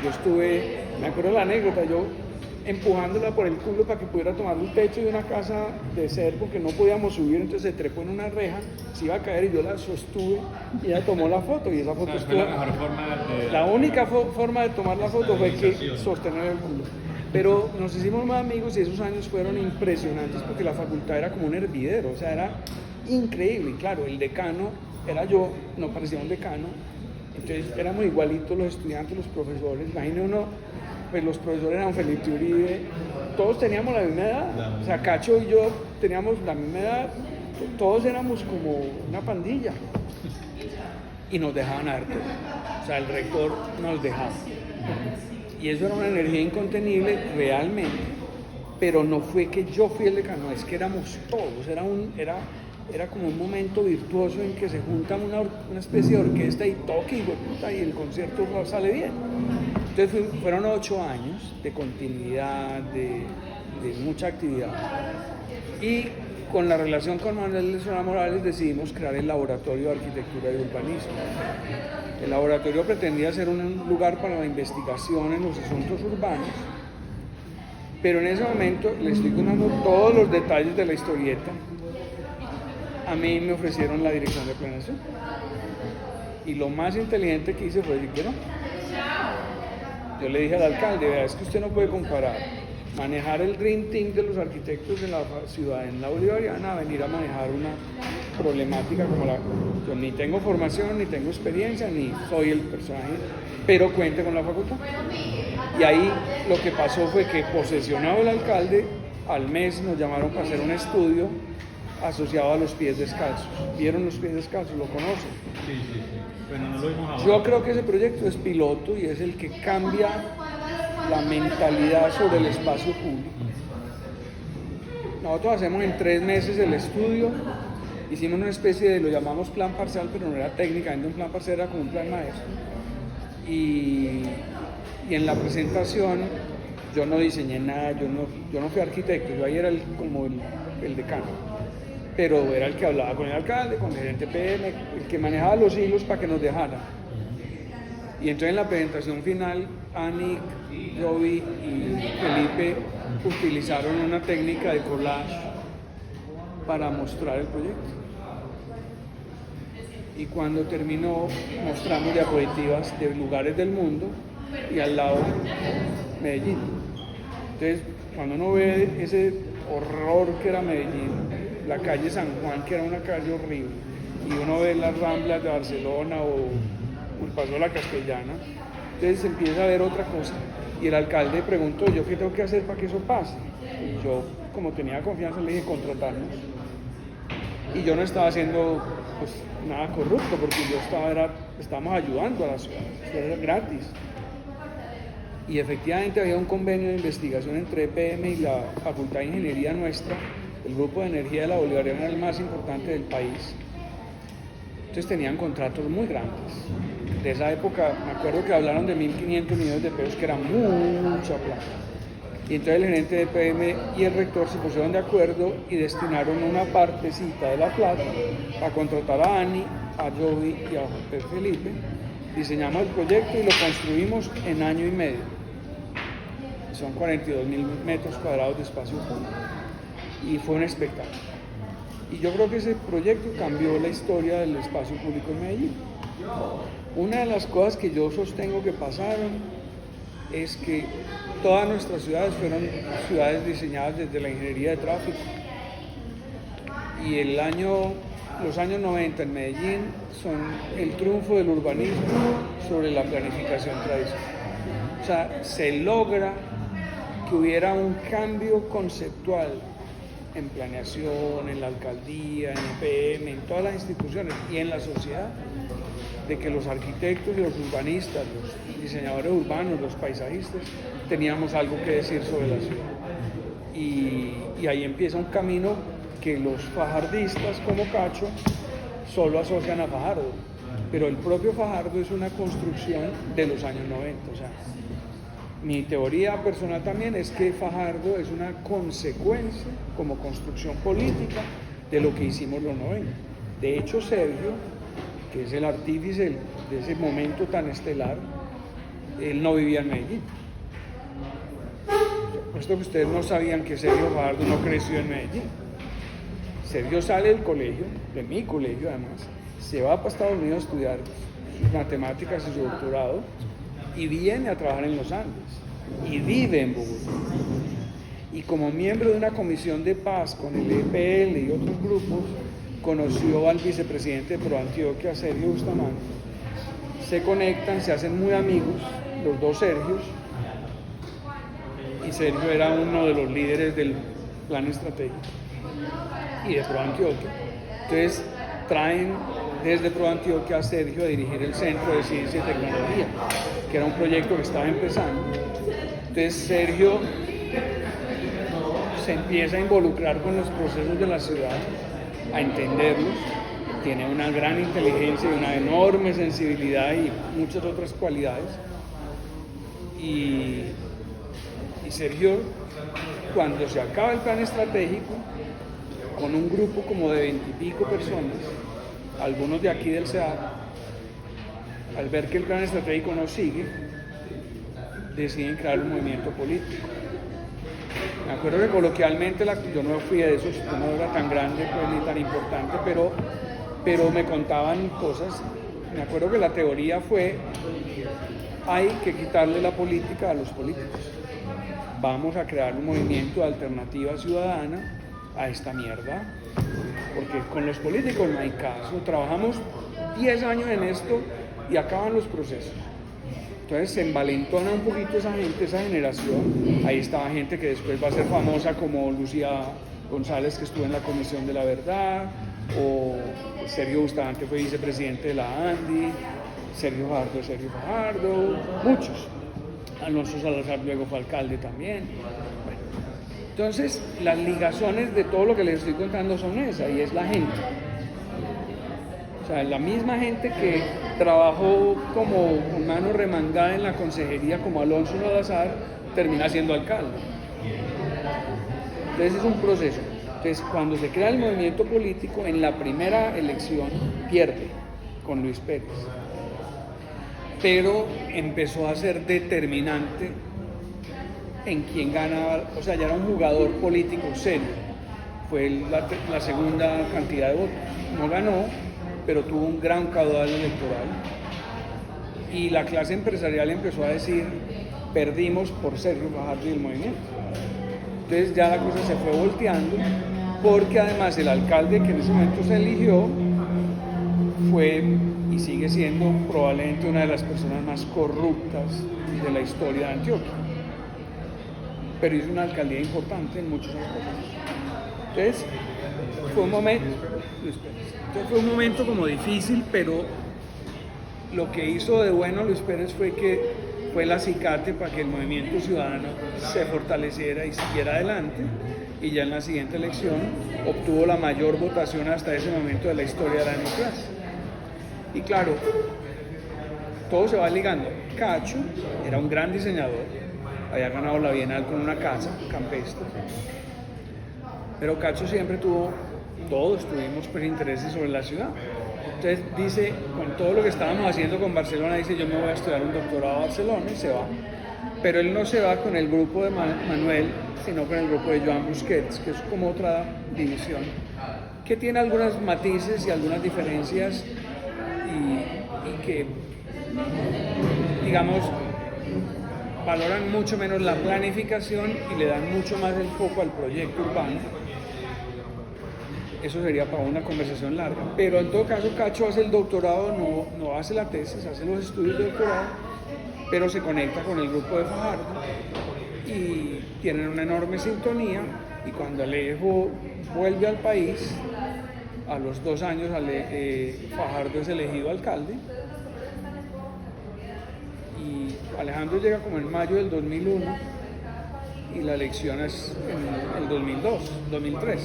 Yo estuve, me acuerdo la anécdota, yo empujándola por el culo para que pudiera tomar un techo de una casa de CERP porque no podíamos subir, entonces se trepó en una reja, se iba a caer y yo la sostuve y ella tomó la foto y esa foto estuvo... La única forma de tomar la foto fue que sostener el culo. Pero nos hicimos más amigos y esos años fueron impresionantes porque la facultad era como un hervidero, o sea, era increíble. Y claro, el decano era yo, no parecía un decano, entonces éramos igualitos los estudiantes, los profesores. Imagine uno, pues los profesores eran Felipe Uribe, todos teníamos la misma edad, o sea, Cacho y yo teníamos la misma edad, todos éramos como una pandilla y nos dejaban hartos, o sea, el rector nos dejaba. Y eso era una energía incontenible realmente, pero no fue que yo fui el decano, es que éramos todos, era como un momento virtuoso en que se junta una especie de orquesta y toque y el concierto sale bien. Entonces fueron 8 años de continuidad, de mucha actividad. Y con la relación con Manuel Solá Morales decidimos crear el Laboratorio de Arquitectura y Urbanismo. El laboratorio pretendía ser un lugar para la investigación en los asuntos urbanos, pero en ese momento, le estoy contando todos los detalles de la historieta, a mí me ofrecieron la dirección de planeación. Y lo más inteligente que hice fue decir que no. Yo le dije al alcalde, vea, es que usted no puede comparar manejar el Dream Team de los arquitectos de la ciudad en la Bolivariana a venir a manejar una problemática como la... Yo ni tengo formación, ni tengo experiencia, ni soy el personaje, pero cuente con la facultad. Y ahí lo que pasó fue que, posesionado el alcalde, al mes nos llamaron para hacer un estudio asociado a los pies descalzos. ¿Vieron los pies descalzos? ¿Lo conocen? Sí, sí, sí. Bueno, no lo vimos ahora. Yo creo que ese proyecto es piloto y es el que cambia la mentalidad sobre el espacio público. Nosotros hacemos en 3 meses el estudio, hicimos una especie de, lo llamamos plan parcial, pero no era técnicamente un plan parcial, era como un plan maestro. Y en la presentación yo no diseñé nada, yo no fui arquitecto, yo ahí era como el decano. Pero era el que hablaba con el alcalde, con el gerente PM, el que manejaba los hilos para que nos dejara. Y entonces en la presentación final, Ani, Roby y Felipe utilizaron una técnica de collage para mostrar el proyecto. Y cuando terminó, mostramos diapositivas de lugares del mundo y al lado Medellín. Entonces, cuando uno ve ese horror que era Medellín, la calle San Juan, que era una calle horrible, y uno ve las Ramblas de Barcelona o el Paso de la Castellana, entonces empieza a ver otra cosa. Y el alcalde preguntó, ¿yo qué tengo que hacer para que eso pase? Y yo, como tenía confianza, le dije, contratarnos. Y yo no estaba haciendo pues, nada corrupto, porque yo estábamos ayudando a la ciudad, era gratis. Y efectivamente había un convenio de investigación entre EPM y la Facultad de Ingeniería nuestra. El grupo de energía de la Bolivariana era el más importante del país. Entonces tenían contratos muy grandes. De esa época, me acuerdo que hablaron de 1.500 millones de pesos, que era mucha plata. Y entonces el gerente de EPM y el rector se pusieron de acuerdo y destinaron una partecita de la plata para contratar a Ani, a Jovi y a José Felipe. Diseñamos el proyecto y lo construimos en año y medio. Son 42.000 metros cuadrados de espacio público. Y fue un espectáculo. Y yo creo que ese proyecto cambió la historia del espacio público en Medellín. Una de las cosas que yo sostengo que pasaron es que todas nuestras ciudades fueron ciudades diseñadas desde la ingeniería de tráfico. Y los años 90 en Medellín son el triunfo del urbanismo sobre la planificación tradicional. O sea, se logra que hubiera un cambio conceptual en planeación, en la alcaldía, en EPM, en todas las instituciones y en la sociedad, de que los arquitectos y los urbanistas, los diseñadores urbanos, los paisajistas, teníamos algo que decir sobre la ciudad. Y ahí empieza un camino que los fajardistas como Cacho solo asocian a Fajardo, pero el propio Fajardo es una construcción de los años 90. O sea, mi teoría personal también es que Fajardo es una consecuencia como construcción política de lo que hicimos los 90. De hecho, Sergio, que es el artífice de ese momento tan estelar, él no vivía en Medellín. Puesto que ustedes no sabían que Sergio Fajardo no creció en Medellín. Sergio sale del colegio, de mi colegio además, se va para Estados Unidos a estudiar sus matemáticas y su doctorado y viene a trabajar en los Andes y vive en Bogotá. Y como miembro de una comisión de paz con el EPL y otros grupos, conoció al vicepresidente de ProAntioquia, Sergio Bustamante. Se conectan, se hacen muy amigos, los dos Sergios, y Sergio era uno de los líderes del plan estratégico y de ProAntioquia. Entonces traen desde ProAntioquia a Sergio a dirigir el Centro de Ciencia y Tecnología, que era un proyecto que estaba empezando. Entonces Sergio se empieza a involucrar con los procesos de la ciudad, a entenderlos, tiene una gran inteligencia y una enorme sensibilidad y muchas otras cualidades. Y Sergio Cuando se acaba el plan estratégico, con un grupo como de 20 y pico personas, algunos de aquí del SEAD, al ver que el plan estratégico no sigue, deciden crear un movimiento político. Me acuerdo que coloquialmente, yo no fui de esos, yo no era tan grande pues, ni tan importante, pero me contaban cosas. Me acuerdo que la teoría fue, hay que quitarle la política a los políticos. Vamos a crear un movimiento de alternativa ciudadana a esta mierda, porque con los políticos no hay caso. Trabajamos 10 años en esto y acaban los procesos. Entonces se envalentona un poquito esa gente, esa generación. Ahí estaba gente que después va a ser famosa como Lucía González, que estuvo en la Comisión de la Verdad, o Sergio Bustamante fue vicepresidente de la ANDI, Sergio Fajardo, muchos. Alonso Salazar luego fue alcalde también. Bueno, entonces las ligazones de todo lo que les estoy contando son esas, y es la gente. O sea, la misma gente que trabajó como con mano remangada en la consejería como Alonso Salazar termina siendo alcalde. Entonces es un proceso. Entonces cuando se crea el movimiento político, en la primera elección pierde con Luis Pérez, pero empezó a ser determinante en quién ganaba. O sea, ya era un jugador político serio. Fue la segunda cantidad de votos. No ganó, pero tuvo un gran caudal electoral, y la clase empresarial empezó a decir, perdimos por Sergio Fajardo y el movimiento. Entonces ya la cosa se fue volteando, porque además el alcalde que en ese momento se eligió fue y sigue siendo probablemente una de las personas más corruptas de la historia de Antioquia, pero hizo una alcaldía importante en muchos aspectos. Entonces fue un momento como difícil, pero lo que hizo de bueno Luis Pérez fue el acicate para que el movimiento ciudadano se fortaleciera y siguiera adelante, y ya en la siguiente elección obtuvo la mayor votación hasta ese momento de la historia de la democracia. Y claro, todo se va ligando. Cacho era un gran diseñador, había ganado la Bienal con una casa campestre, pero Cacho siempre todos tuvimos pues, intereses sobre la ciudad. Entonces dice, con todo lo que estábamos haciendo con Barcelona, dice, yo me voy a estudiar un doctorado a Barcelona, y se va. Pero él no se va con el grupo de Manuel, sino con el grupo de Joan Busquets, que es como otra división, que tiene algunos matices y algunas diferencias, y que, digamos, valoran mucho menos la planificación y le dan mucho más el foco al proyecto urbano. Eso sería para una conversación larga. Pero en todo caso, Cacho hace el doctorado, no hace la tesis, hace los estudios de doctorado, pero se conecta con el grupo de Fajardo y tienen una enorme sintonía. Y cuando Alejo vuelve al país, a los 2 años Fajardo es elegido alcalde, y Alejandro llega como en mayo del 2001 y la elección es en el 2003.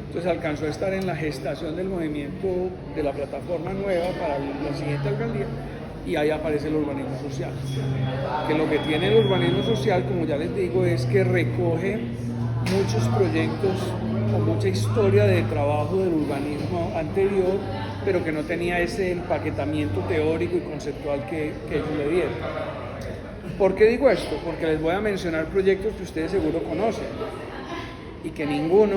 Entonces alcanzó a estar en la gestación del movimiento de la plataforma nueva para la siguiente alcaldía, y ahí aparece el urbanismo social. Que lo que tiene el urbanismo social, como ya les digo, es que recoge muchos proyectos o mucha historia de trabajo del urbanismo anterior, pero que no tenía ese empaquetamiento teórico y conceptual que ellos le dieron. ¿Por qué digo esto? Porque les voy a mencionar proyectos que ustedes seguro conocen y que ninguno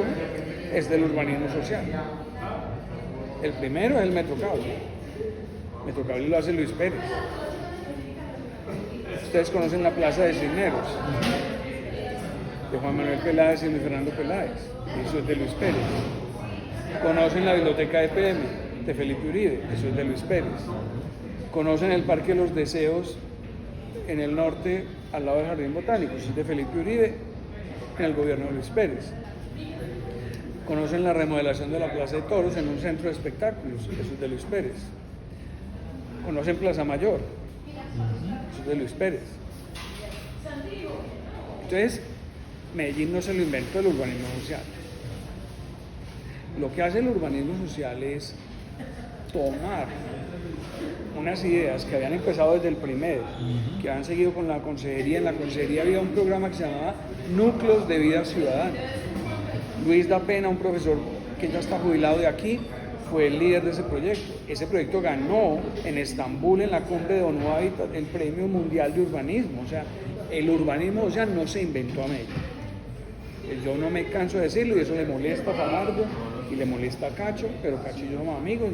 es del urbanismo social. El primero es el Metrocable. Metrocable lo hace Luis Pérez. Ustedes conocen la Plaza de Cisneros, de Juan Manuel Peláez y Luis Fernando Peláez. Eso es de Luis Pérez. Conocen la Biblioteca EPM, de Felipe Uribe. Eso es de Luis Pérez. Conocen el Parque de los Deseos en el norte, al lado del Jardín Botánico. Eso es de Felipe Uribe, en el gobierno de Luis Pérez. Conocen la remodelación de la Plaza de Toros en un centro de espectáculos. Eso es de Luis Pérez. Conocen Plaza Mayor. Eso es de Luis Pérez. Entonces, Medellín no se lo inventó el urbanismo social. Lo que hace el urbanismo social es tomar unas ideas que habían empezado desde el primero, que habían seguido con la consejería. En la consejería había un programa que se llamaba Núcleos de Vida Ciudadana. Luis da Pena, un profesor que ya está jubilado de aquí, fue el líder de ese proyecto. Ese proyecto ganó en Estambul, en la cumbre de ONU Habitat, el Premio Mundial de Urbanismo. O sea, el urbanismo no se inventó a Medellín. Yo no me canso de decirlo y eso le molesta a Fajardo y le molesta a Cacho, pero Cacho y yo somos amigos,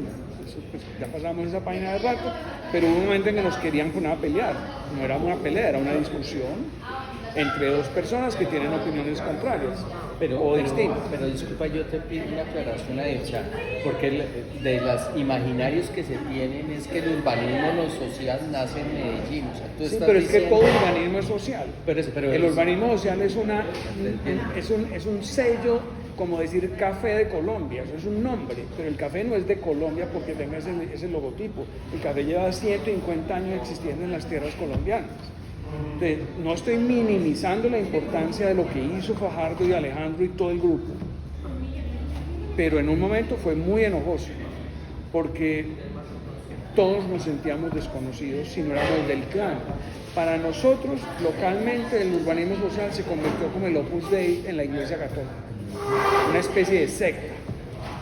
eso, pues, ya pasamos esa página de rato, pero hubo un momento en que nos querían poner a pelear. No era una pelea, era una discusión entre dos personas que tienen opiniones contrarias o distintas. Pero disculpa, yo te pido una aclaración a ella, porque de los imaginarios que se tienen es que el urbanismo, lo social, nace en Medellín. O sea, tú Sí, estás pero es que diciendo- todo urbanismo es social. Pero El urbanismo social es un sello, como decir café de Colombia, eso es un nombre, pero el café no es de Colombia porque tenga ese logotipo. El café lleva 150 años existiendo en las tierras colombianas. Entonces, no estoy minimizando la importancia de lo que hizo Fajardo y Alejandro y todo el grupo, pero en un momento fue muy enojoso porque todos nos sentíamos desconocidos si no éramos del clan. Para nosotros, localmente, el urbanismo social se convirtió como el Opus Dei en la Iglesia Católica, una especie de secta,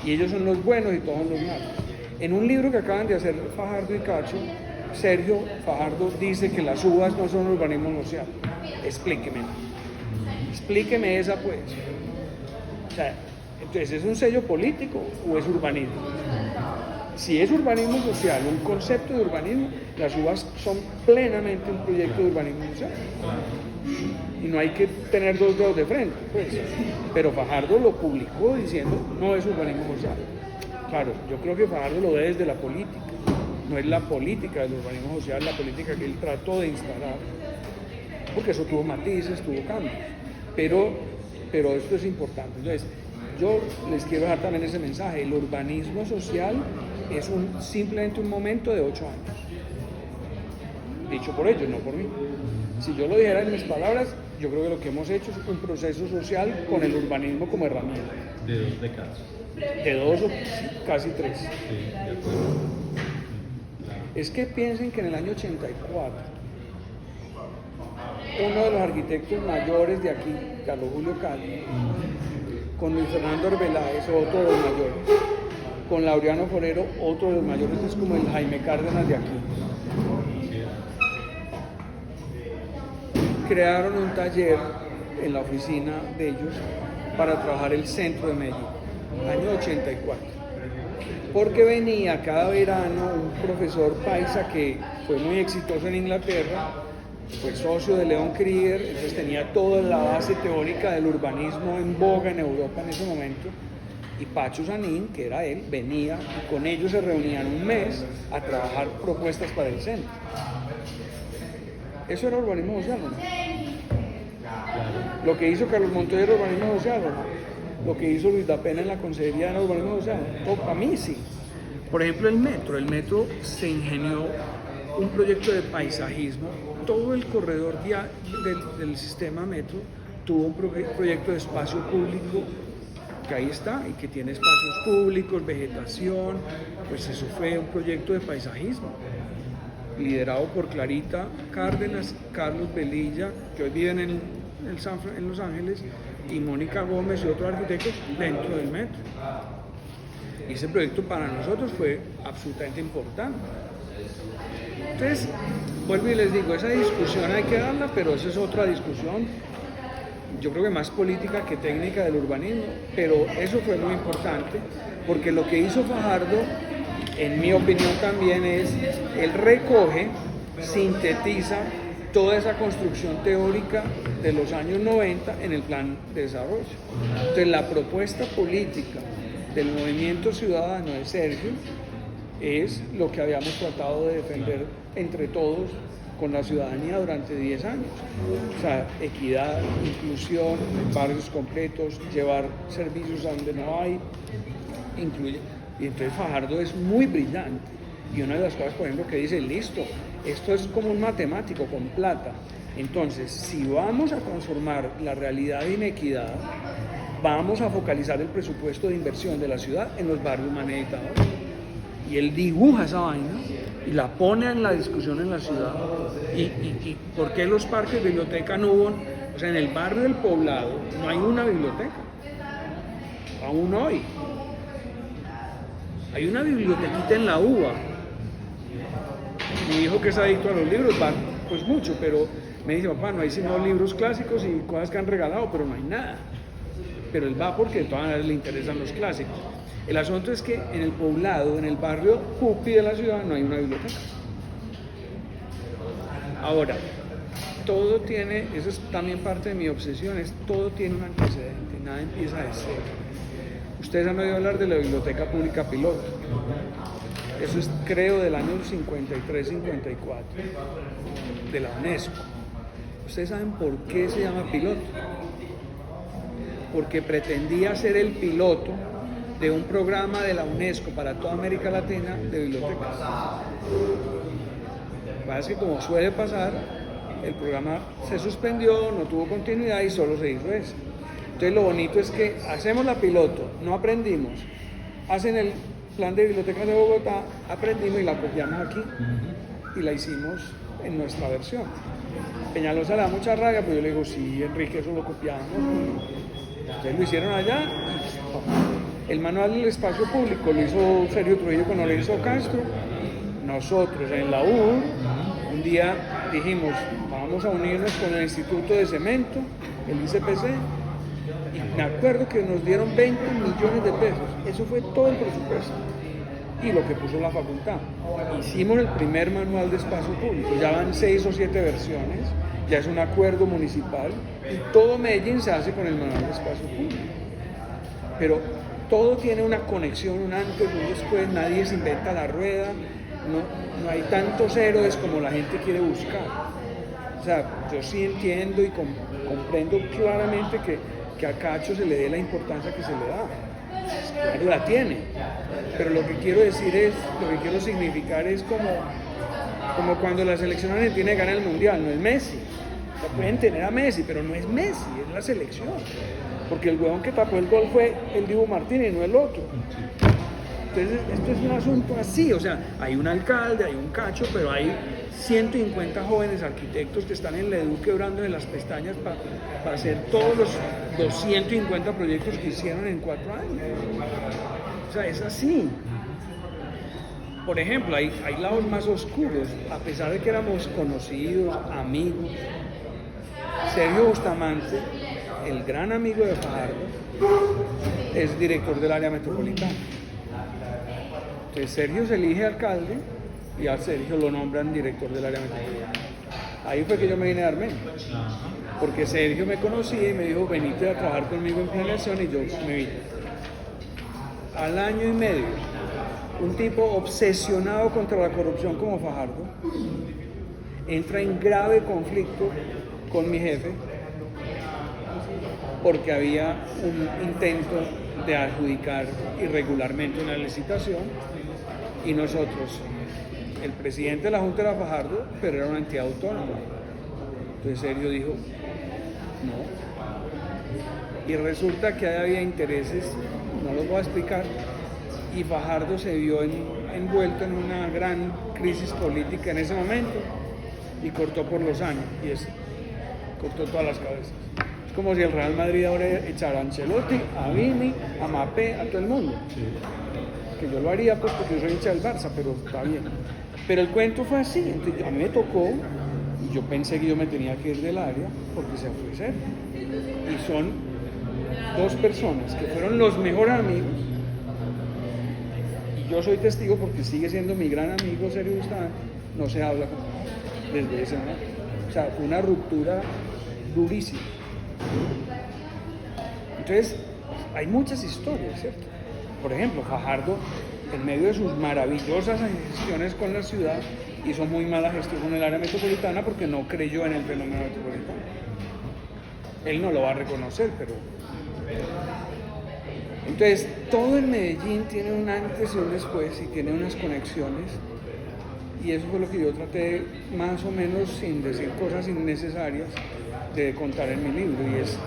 y ellos son los buenos y todos son los malos. En un libro que acaban de hacer Fajardo y Cacho, Sergio Fajardo dice que las uvas no son urbanismo social. Explíqueme esa pues. O sea, entonces, ¿es un sello político o es urbanismo? Si es urbanismo social, un concepto de urbanismo, las uvas son plenamente un proyecto de urbanismo social. Y no hay que tener dos dedos de frente, pues. Pero Fajardo lo publicó diciendo, no es urbanismo social. Claro, yo creo que Fajardo lo ve desde la política. No es la política del urbanismo social, la política que él trató de instalar, porque eso tuvo matices, tuvo cambios. Pero esto es importante. Entonces, yo les quiero dejar también ese mensaje. El urbanismo social es simplemente un momento de 8 años. Dicho por ellos, no por mí. Si yo lo dijera en mis palabras, yo creo que lo que hemos hecho es un proceso social con el urbanismo como herramienta. De 2 décadas. De 2 o casi 3. Sí, de acuerdo. Es que piensen que en el año 84, uno de los arquitectos mayores de aquí, Carlos Julio Cali, con Luis Fernando Arbeláez, otro de los mayores, con Laureano Forero, otro de los mayores, es como el Jaime Cárdenas de aquí. Crearon un taller en la oficina de ellos para trabajar el centro de Medellín, año 84. Porque venía cada verano un profesor paisa que fue muy exitoso en Inglaterra, fue socio de Leon Krieger, entonces tenía toda la base teórica del urbanismo en boga en Europa en ese momento, y Pacho Sanín, que era él, venía y con ellos se reunían un mes a trabajar propuestas para el centro. Eso era urbanismo social, ¿no? Lo que hizo Carlos Montoya era urbanismo social, ¿no? Lo que hizo Luis da Pena en la consejería era urbanismo social. A mí sí. Por ejemplo, el metro se ingenió un proyecto de paisajismo. Todo el corredor del sistema metro tuvo un proyecto de espacio público que ahí está y que tiene espacios públicos, vegetación. Pues eso fue un proyecto de paisajismo liderado por Clarita Cárdenas, Carlos Velilla, que hoy viven en Los Ángeles, y Mónica Gómez y otros arquitectos dentro del metro. Y ese proyecto para nosotros fue absolutamente importante. Entonces, vuelvo y les digo, esa discusión hay que darla, pero esa es otra discusión, yo creo que más política que técnica del urbanismo, pero eso fue muy importante, porque lo que hizo Fajardo, en mi opinión también, es, él recoge, sintetiza toda esa construcción teórica de los años 90 en el plan de desarrollo. Entonces, la propuesta política del movimiento ciudadano de Sergio es lo que habíamos tratado de defender entre todos con la ciudadanía durante 10 años. O sea, equidad, inclusión, barrios completos, llevar servicios a donde no hay, incluye. Y entonces Fajardo es muy brillante. Y una de las cosas, por ejemplo, que dice, listo, esto es como un matemático con plata. Entonces, si vamos a transformar la realidad de inequidad, vamos a focalizar el presupuesto de inversión de la ciudad en los barrios más necesitados. Y él dibuja esa vaina y la pone en la discusión en la ciudad. Y ¿por qué los parques de biblioteca no hubo? O sea, en el barrio del Poblado no hay una biblioteca, aún hoy. Hay una bibliotequita en la UBA. Mi hijo, que es adicto a los libros, va pues mucho, pero me dice: papá, no hay sino libros clásicos y cosas que han regalado, pero no hay nada. Pero él va porque de todas maneras le interesan los clásicos. El asunto es que en el Poblado, en el barrio pupi de la ciudad, no hay una biblioteca. Ahora, todo tiene, eso es también parte de mi obsesión, todo tiene un antecedente, nada empieza de cero. Ustedes han oído hablar de la Biblioteca Pública Piloto. Eso es, creo, del año 53-54, de la UNESCO. ¿Ustedes saben por qué se llama piloto? Porque pretendía ser el piloto de un programa de la UNESCO para toda América Latina de bibliotecas. Lo que pasa es que, como suele pasar, el programa se suspendió, no tuvo continuidad y solo se hizo eso. Entonces lo bonito es que hacemos la piloto, no aprendimos, hacen el plan de bibliotecas de Bogotá, aprendimos y la copiamos aquí y la hicimos en nuestra versión. Peñalosa le da mucha rabia, pero yo le digo: sí, Enrique, eso lo copiamos. Entonces lo hicieron allá. El manual del espacio público lo hizo Sergio Trujillo con Lorenzo Castro. Nosotros en la U un día dijimos: vamos a unirnos con el Instituto de Cemento, el ICPC, y me acuerdo que nos dieron 20 millones de pesos. Eso fue todo el presupuesto y lo que puso la facultad. Hicimos el primer manual de espacio público, ya van 6 o 7 versiones, ya es un acuerdo municipal y todo Medellín se hace con el manual de espacio público. Pero todo tiene una conexión, un antes, un después, nadie se inventa la rueda, no hay tantos héroes como la gente quiere buscar. O sea, yo sí entiendo y comprendo claramente que a Cacho se le dé la importancia que se le da. Claro, la tiene, pero lo que quiero decir es, lo que quiero significar es como cuando la selección argentina gana el mundial, no es Messi. O sea, pueden tener a Messi, pero no es Messi, es la selección. Porque el huevón que tapó el gol fue el Dibu Martínez, no el otro. Entonces, esto es un asunto así, o sea, hay un alcalde, hay un Cacho, pero hay 150 jóvenes arquitectos que están en la EDU quebrándole las pestañas para hacer todos los 250 proyectos que hicieron en 4 años. O sea, es así. Por ejemplo, hay lados más oscuros, a pesar de que éramos conocidos, amigos. Sergio Bustamante, el gran amigo de Fajardo, es director del área metropolitana. Entonces Sergio se elige alcalde y a Sergio lo nombran director del área metropolitana. Ahí fue que yo me vine a Armenia, porque Sergio me conocía y me dijo: venite a trabajar conmigo en planeación, y yo me vine. Al año y medio, un tipo obsesionado contra la corrupción como Fajardo entra en grave conflicto con mi jefe porque había un intento de adjudicar irregularmente una licitación y nosotros, el presidente de la Junta era Fajardo, pero era una entidad autónoma. Entonces Sergio dijo: no. Y resulta que ahí había intereses, no los voy a explicar, y Fajardo se vio envuelto en una gran crisis política en ese momento y cortó por los años, cortó todas las cabezas. Es como si el Real Madrid ahora echara a Ancelotti, a Vini, a Mbappé, a todo el mundo. Que yo lo haría pues porque yo soy hincha del Barça, pero está bien. Pero el cuento fue así, entonces a mí me tocó y yo pensé que yo me tenía que ir del área porque se fue Sergio. Y son 2 personas que fueron los mejores amigos. Y yo soy testigo porque sigue siendo mi gran amigo Sergio Bustamante, no se habla desde ese momento. O sea, fue una ruptura durísima. Entonces, hay muchas historias, ¿cierto? Por ejemplo, Fajardo, en medio de sus maravillosas gestiones con la ciudad, hizo muy mala gestión con el área metropolitana porque no creyó en el fenómeno metropolitano. Él no lo va a reconocer, pero... Entonces, todo en Medellín tiene un antes y un después y tiene unas conexiones, y eso fue lo que yo traté, más o menos, sin decir cosas innecesarias, de contar en mi libro. Y es,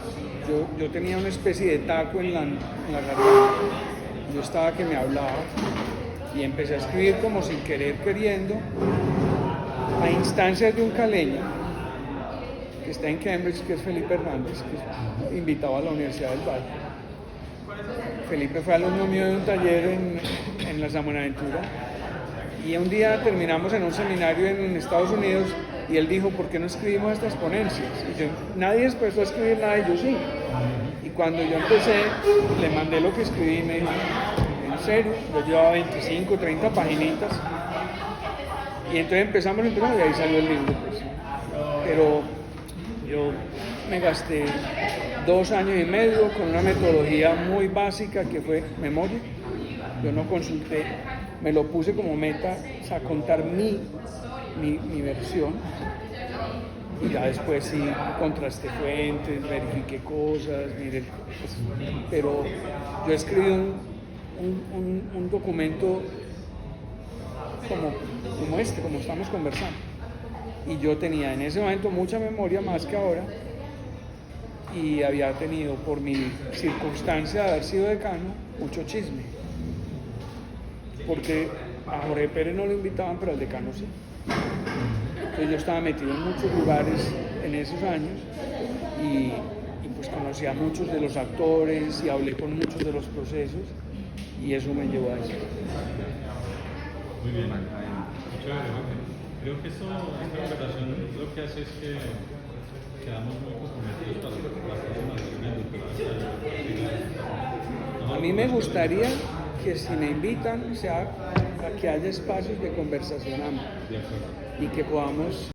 yo tenía una especie de taco en la garganta. Yo estaba que me hablaba Y empecé a escribir como sin querer, queriendo, a instancias de un caleño que está en Cambridge, que es Felipe Hernández, que es invitado a la Universidad del Valle. Felipe fue alumno mío de un taller en la San Buenaventura, y un día terminamos en un seminario en Estados Unidos y él dijo, ¿por qué no escribimos estas ponencias? Y yo, nadie empezó a escribir nada y yo sí. Y cuando yo empecé, le mandé lo que escribí y me dijo, ¿en serio? Yo llevaba 25, 30 paginitas. Y entonces empezamos y ahí salió el libro. Pues. Pero yo me gasté 2 años y medio con una metodología muy básica que fue memoria. Yo no consulté, me lo puse como meta, o sea, contar mi versión. Y ya después sí contrasté fuentes, verifiqué cosas, miré, pues, pero yo escribí un documento como este, como estamos conversando. Y yo tenía en ese momento mucha memoria, más que ahora, y había tenido, por mi circunstancia de haber sido decano, mucho chisme. Porque a Jorge Pérez no lo invitaban, pero al decano sí. Entonces yo estaba metido en muchos lugares en esos años y pues conocí a muchos de los actores y hablé con muchos de los procesos y eso me llevó a eso. Muy bien. Chévere, Jorge. Creo que esta conversación lo que hace es que quedamos muy comprometidos para las próximas. A mí me gustaría que si me invitan sea a que haya espacios de conversación amplia y que podamos